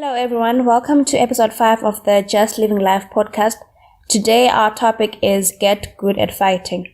Hello, everyone. Welcome to episode 5 of the Just Living Life podcast. Today, our topic is Get Good at Fighting.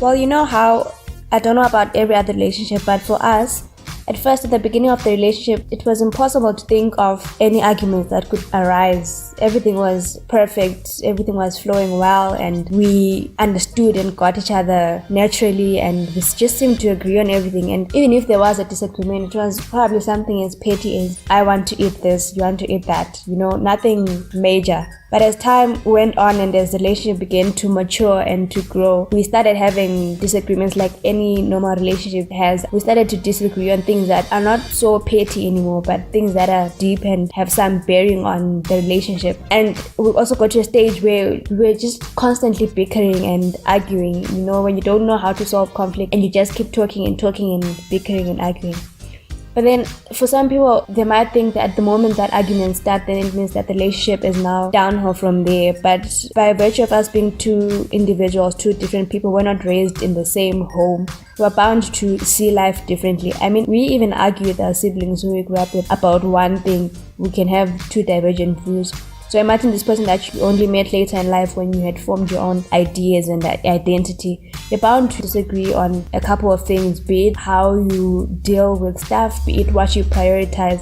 Well, you know how I don't know about every other relationship, but for us, at first, at the beginning of the relationship, it was impossible to think of any arguments that could arise. Everything was perfect, everything was flowing well, and we understood and got each other naturally, and we just seemed to agree on everything. And even if there was a disagreement, it was probably something as petty as, I want to eat this, you want to eat that, nothing major. But as time went on and as the relationship began to mature and to grow, we started having disagreements like any normal relationship has. We started to disagree on things that are not so petty anymore, but things that are deep and have some bearing on the relationship. And we also got to a stage where we're just constantly bickering and arguing, when you don't know how to solve conflict and you just keep talking and bickering and arguing. But then for some people, they might think that the moment that arguments start, then it means that the relationship is now downhill from there. But by virtue of us being two individuals, two different people, we're not raised in the same home. We're bound to see life differently. I mean, we even argue with our siblings who we grew up with about one thing. We can have two divergent views. So imagine this person that you only met later in life when you had formed your own ideas and identity. You're bound to disagree on a couple of things, be it how you deal with stuff, be it what you prioritize.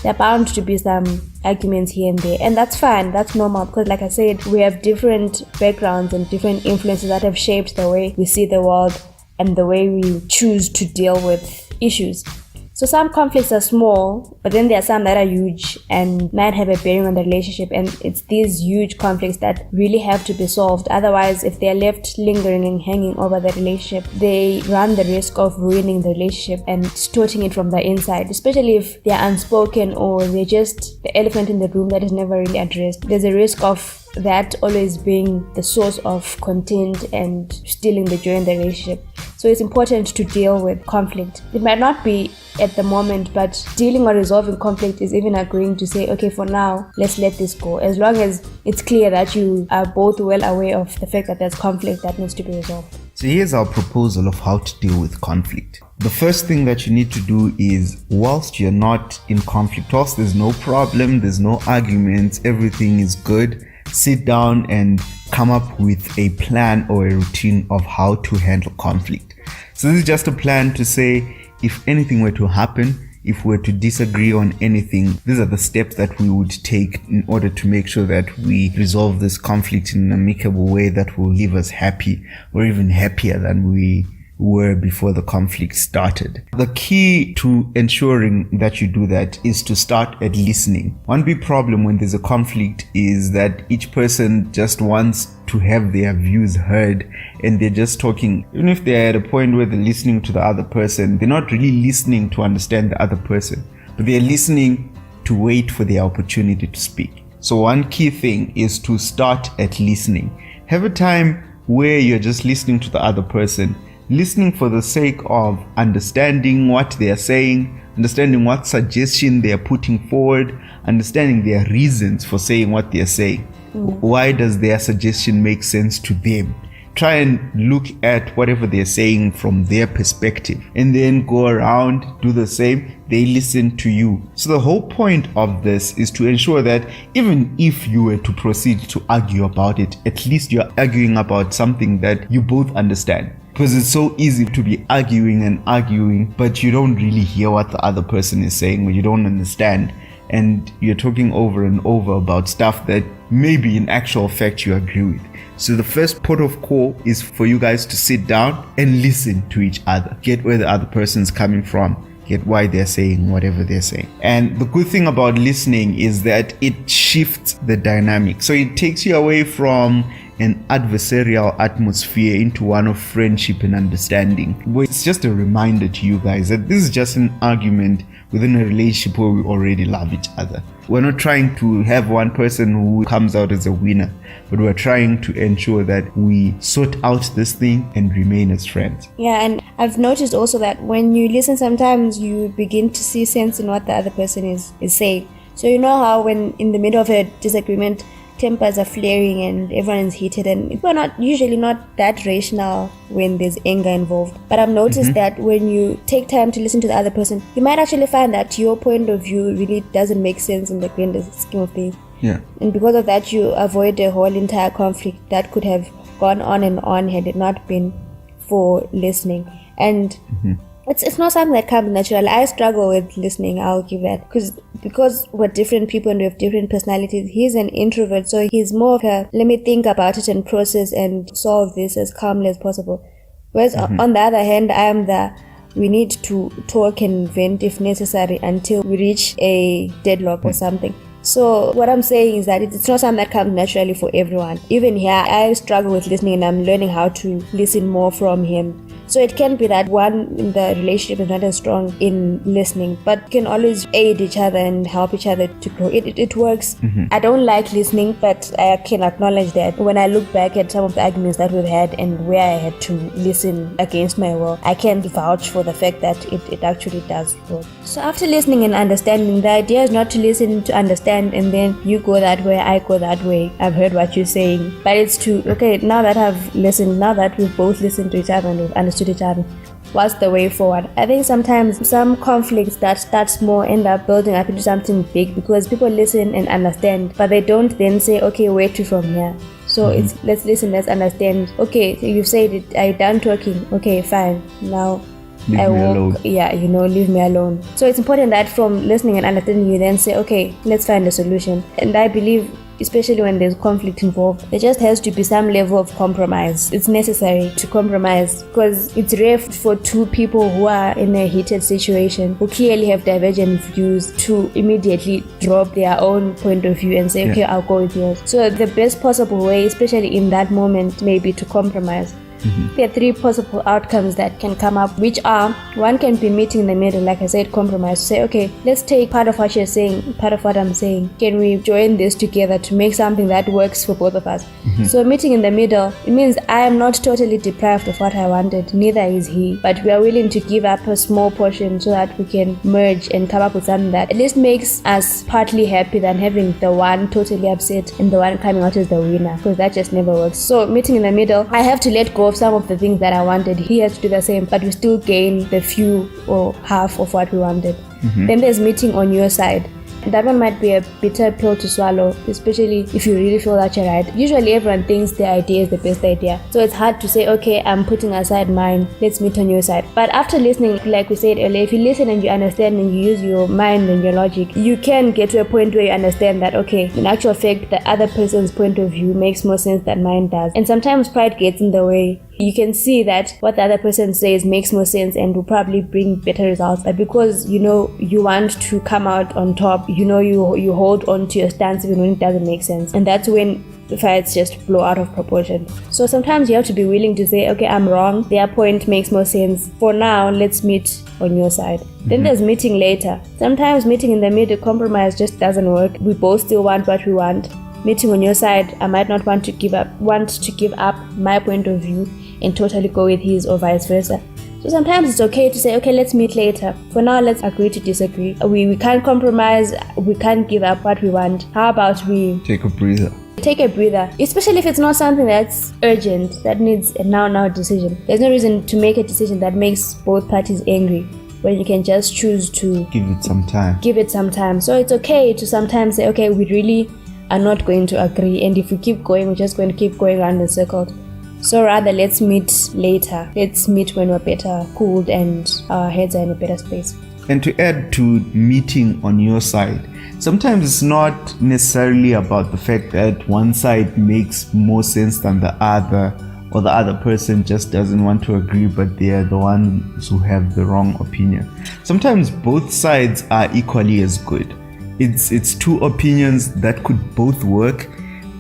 There are bound to be some arguments here and there, and that's fine, that's normal, because like I said, we have different backgrounds and different influences that have shaped the way we see the world and the way we choose to deal with issues. So some conflicts are small, but then there are some that are huge and might have a bearing on the relationship, and it's these huge conflicts that really have to be solved. Otherwise, if they're left lingering and hanging over the relationship, they run the risk of ruining the relationship and distorting it from the inside, especially if they're unspoken or they're just the elephant in the room that is never really addressed. There's a risk of that always being the source of content and stealing the joy in the relationship. So it's important to deal with conflict. It might not be at the moment, but dealing or resolving conflict is even agreeing to say, okay, for now, let's let this go. As long as it's clear that you are both well aware of the fact that there's conflict that needs to be resolved. So here's our proposal of how to deal with conflict. The first thing that you need to do is, whilst you're not in conflict, whilst there's no problem, there's no arguments, everything is good, sit down and come up with a plan or a routine of how to handle conflict. So this is just a plan to say, if anything were to happen, if we were to disagree on anything, these are the steps that we would take in order to make sure that we resolve this conflict in an amicable way that will leave us happy or even happier than we were before the conflict started. The key to ensuring that you do that is to start at listening. One big problem when there's a conflict is that each person just wants to have their views heard, and they're just talking. Even if they're at a point where they're listening to the other person, they're not really listening to understand the other person, but they're listening to wait for their opportunity to speak. So one key thing is to start at listening. Have a time where you're just listening to the other person, listening for the sake of understanding what they are saying, understanding what suggestion they are putting forward, understanding their reasons for saying what they are saying. Why does their suggestion make sense to them? Try and look at whatever they're saying from their perspective, and then go around, do the same. They listen to you. So the whole point of this is to ensure that even if you were to proceed to argue about it, at least you're arguing about something that you both understand. Because it's so easy to be arguing, but you don't really hear what the other person is saying, or you don't understand, and you're talking over and over about stuff that maybe in actual fact you agree with. So the first port of call is for you guys to sit down and listen to each other. Get where the other person's coming from. Get why they're saying whatever they're saying. And the good thing about listening is that it shifts the dynamic. So it takes you away from an adversarial atmosphere into one of friendship and understanding. But it's just a reminder to you guys that this is just an argument within a relationship where we already love each other. We're not trying to have one person who comes out as a winner, but we're trying to ensure that we sort out this thing and remain as friends. Yeah, and I've noticed also that when you listen, sometimes you begin to see sense in what the other person is saying. So you know how when in the middle of a disagreement, tempers are flaring and everyone is heated, and people are not usually not that rational when there's anger involved. But I've noticed that when you take time to listen to the other person, you might actually find that your point of view really doesn't make sense in the grander scheme of things. Yeah. And because of that, you avoid a whole entire conflict that could have gone on and on had it not been for listening. And it's not something that comes natural. I struggle with listening, I'll give that. Because we're different people and we have different personalities. He's an introvert, so he's more of a, let me think about it and process and solve this as calmly as possible. Whereas on the other hand, I am we need to talk and vent if necessary until we reach a deadlock or something. So what I'm saying is that it's not something that comes naturally for everyone. Even here, I struggle with listening and I'm learning how to listen more from him. So it can be that one in the relationship is not as strong in listening, but can always aid each other and help each other to grow. It works. I don't like listening, but I can acknowledge that when I look back at some of the arguments that we've had and where I had to listen against my will, I can vouch for the fact that it actually does work. So after listening and understanding, the idea is not to listen to understand and then you go that way, I go that way. I've heard what you're saying, but it's to, okay, now that I've listened, now that we've both listened to each other and we've understood each other, what's the way forward? I think sometimes some conflicts that start small end up building up into something big because people listen and understand, but they don't then say, okay, where to from here? So it's let's listen, let's understand. Okay, so you've said it, are you done talking? Okay, fine. Now Leave me alone. Yeah, leave me alone. So it's important that from listening and understanding, you then say, okay, let's find a solution. And I believe, especially when there's conflict involved, there just has to be some level of compromise. It's necessary to compromise because it's rare for two people who are in a heated situation, who clearly have divergent views, to immediately drop their own point of view and say, okay, I'll go with yours. So the best possible way, especially in that moment, may be to compromise. There are three possible outcomes that can come up, which are, one can be meeting in the middle, like I said, compromise. Say, okay, let's take part of what you're saying, part of what I'm saying. Can we join this together to make something that works for both of us? So meeting in the middle, it means I am not totally deprived of what I wanted, neither is he, but we are willing to give up a small portion so that we can merge and come up with something that at least makes us partly happy than having the one totally upset and the one coming out as the winner, because that just never works. So meeting in the middle, I have to let go of some of the things that I wanted. He has to do the same, but we still gain the few or half of what we wanted. Then there's meeting on your side. That one might be a bitter pill to swallow, especially if you really feel that you're right. Usually everyone thinks their idea is the best idea. So it's hard to say, okay, I'm putting aside mine, let's meet on your side. But after listening, like we said earlier, if you listen and you understand and you use your mind and your logic, you can get to a point where you understand that, okay, in actual fact, the other person's point of view makes more sense than mine does. And sometimes pride gets in the way. You can see that what the other person says makes more sense and will probably bring better results. But because you want to come out on top, you hold on to your stance even when it doesn't make sense. And that's when the fights just blow out of proportion. So sometimes you have to be willing to say, okay, I'm wrong, their point makes more sense. For now, let's meet on your side. Then there's meeting later. Sometimes meeting in the middle, compromise just doesn't work. We both still want what we want. Meeting on your side, I might not want to give up my point of view and totally go with his, or vice versa. So sometimes it's okay to say, okay, let's meet later. For now, let's agree to disagree. We can't compromise, we can't give up what we want. How about we Take a breather, especially if it's not something that's urgent, that needs a now decision. There's no reason to make a decision that makes both parties angry when you can just choose to give it some time. So it's okay to sometimes say, okay, we really are not going to agree, and if we keep going, we're just going to keep going around in circles. So rather, let's meet later. Let's meet when we're better cooled and our heads are in a better space. And to add to meeting on your side, sometimes it's not necessarily about the fact that one side makes more sense than the other, or the other person just doesn't want to agree, but they are the ones who have the wrong opinion. Sometimes both sides are equally as good. It's two opinions that could both work,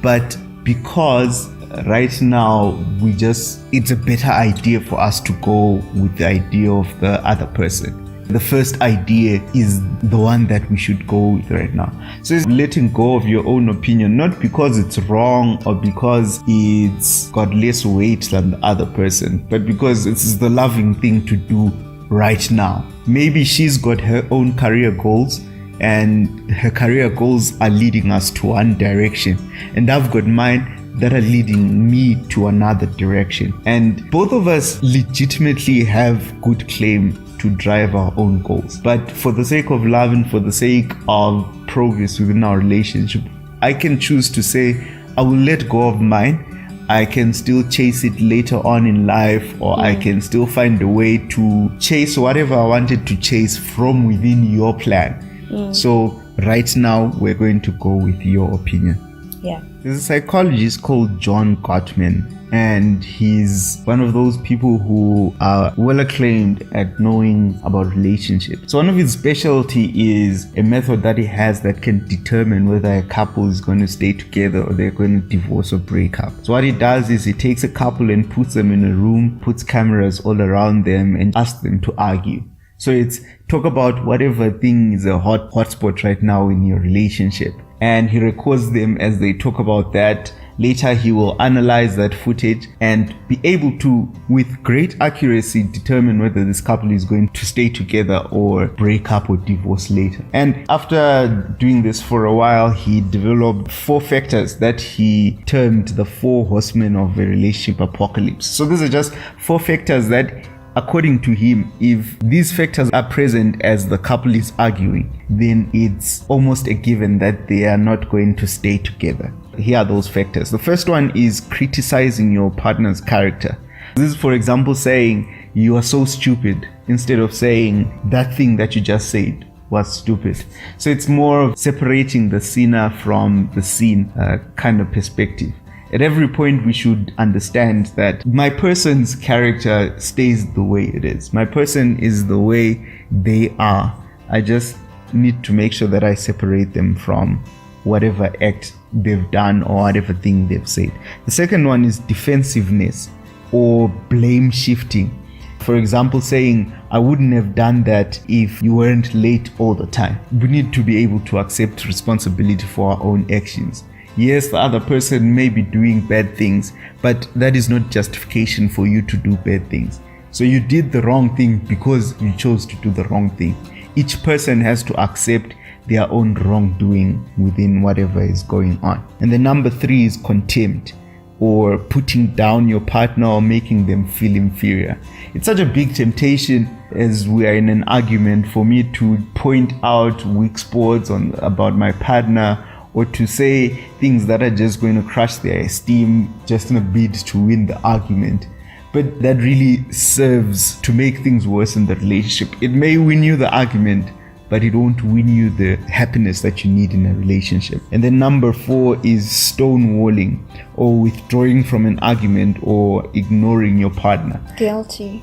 but because right now it's a better idea for us to go with the idea of the other person. The first idea is the one that we should go with right now. So it's letting go of your own opinion, not because it's wrong or because it's got less weight than the other person, but because it's the loving thing to do right now. Maybe she's got her own career goals, and her career goals are leading us to one direction, and I've got mine that are leading me to another direction. And both of us legitimately have good claim to drive our own goals. But for the sake of love and for the sake of progress within our relationship, I can choose to say, I will let go of mine. I can still chase it later on in life, or I can still find a way to chase whatever I wanted to chase from within your plan. So right now, we're going to go with your opinion. Yeah. There's a psychologist called John Gottman, and he's one of those people who are well acclaimed at knowing about relationships. So one of his specialty is a method that he has that can determine whether a couple is going to stay together or they're going to divorce or break up. So what he does is he takes a couple and puts them in a room, puts cameras all around them, and asks them to argue. So it's talk about whatever thing is a hotspot right now in your relationship. And he records them as they talk about that. Later, he will analyze that footage and be able to, with great accuracy, determine whether this couple is going to stay together or break up or divorce later. And after doing this for a while, he developed 4 factors that he termed the 4 horsemen of a relationship apocalypse. So these are just 4 factors that, according to him, if these factors are present as the couple is arguing, then it's almost a given that they are not going to stay together. Here are those factors. The first one is criticizing your partner's character. This is, for example, saying, you are so stupid, instead of saying that thing that you just said was stupid. So it's more of separating the sinner from the sin kind of perspective. At every point, we should understand that my person's character stays the way it is. My person is the way they are. I just need to make sure that I separate them from whatever act they've done or whatever thing they've said. The second one is defensiveness or blame shifting. For example, saying, I wouldn't have done that if you weren't late all the time. We need to be able to accept responsibility for our own actions. Yes, the other person may be doing bad things, but that is not justification for you to do bad things. So you did the wrong thing because you chose to do the wrong thing. Each person has to accept their own wrongdoing within whatever is going on. And the number 3 is contempt, or putting down your partner or making them feel inferior. It's such a big temptation as we are in an argument for me to point out weak spots about my partner, or to say things that are just going to crush their esteem just in a bid to win the argument. But that really serves to make things worse in the relationship. It may win you the argument, but it won't win you the happiness that you need in a relationship. And then number 4 is stonewalling, or withdrawing from an argument or ignoring your partner. Guilty.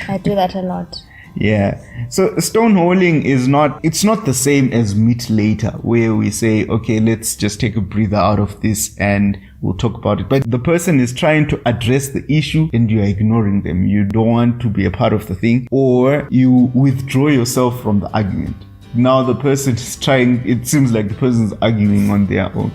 I do that a lot. Yeah. So stonewalling it's not the same as meet later, where we say, okay, let's just take a breather out of this and we'll talk about it. But the person is trying to address the issue and you're ignoring them. You don't want to be a part of the thing, or you withdraw yourself from the argument. Now the person is trying, it seems like the person's arguing on their own.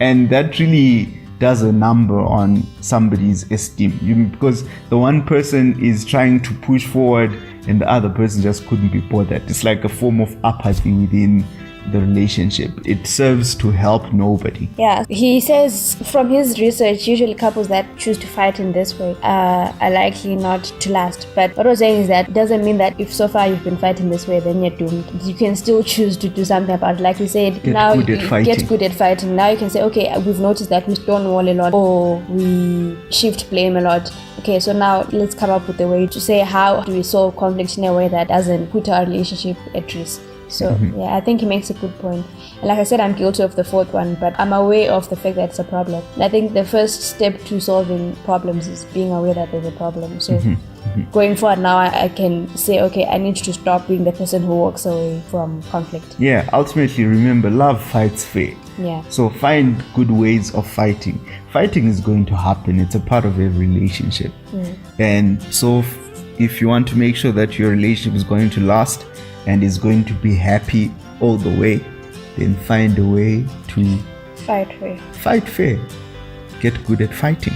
And that really does a number on somebody's esteem, because the one person is trying to push forward and the other person just couldn't be bothered. It's like a form of apathy within the relationship. It serves to help nobody. Yeah, he says from his research, usually couples that choose to fight in this way are likely not to last. But what I was saying is that doesn't mean that if so far you've been fighting this way, then you're doomed. You can still choose to do something about it. Like we said, get good at fighting. Now you can say, okay, we've noticed that we stonewall a lot, or we shift blame a lot. Okay, so now let's come up with a way to say, how do we solve conflict in a way that doesn't put our relationship at risk? So yeah, I think he makes a good point. And like I said, I'm guilty of the fourth one, but I'm aware of the fact that it's a problem. And I think the first step to solving problems is being aware that there's a problem. So going forward now, I can say, okay, I need to stop being the person who walks away from conflict. Yeah, ultimately, remember, love fights fair. Yeah. So find good ways of fighting. Fighting is going to happen. It's a part of every relationship. And so if you want to make sure that your relationship is going to last and is going to be happy all the way, then find a way to Fight fair. fight fair. Get good at fighting.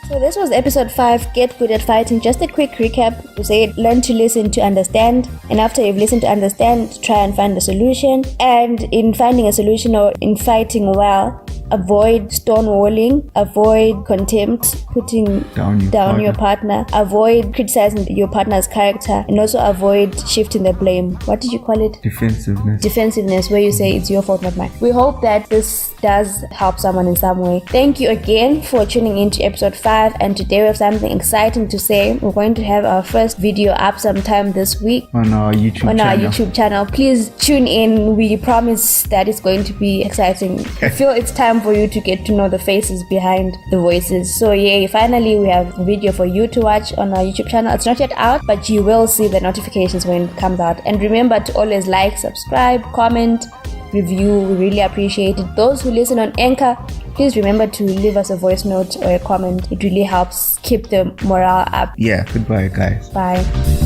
So this was episode 5, Get Good at Fighting. Just a quick recap. We said learn to listen to understand, and after you've listened to understand, try and find a solution. And in finding a solution or in fighting well, avoid stonewalling, avoid contempt, putting down your partner, avoid criticizing your partner's character, and also avoid shifting the blame. What did you call it? Defensiveness, where you say it's your fault, not mine. We hope that this does help someone in some way. Thank you again for tuning into episode 5, and today we have something exciting to say. We're going to have our first video up sometime this week on our YouTube channel. Please tune in. We promise that it's going to be exciting. I feel it's time for you to get to know the faces behind the voices. So yeah, finally we have a video for you to watch on our YouTube channel. It's not yet out, but you will see the notifications when it comes out. And remember to always like, subscribe, comment, review. We really appreciate it. Those who listen on Anchor, please remember to leave us a voice note or a comment. It really helps keep the morale up. Yeah, goodbye guys. Bye.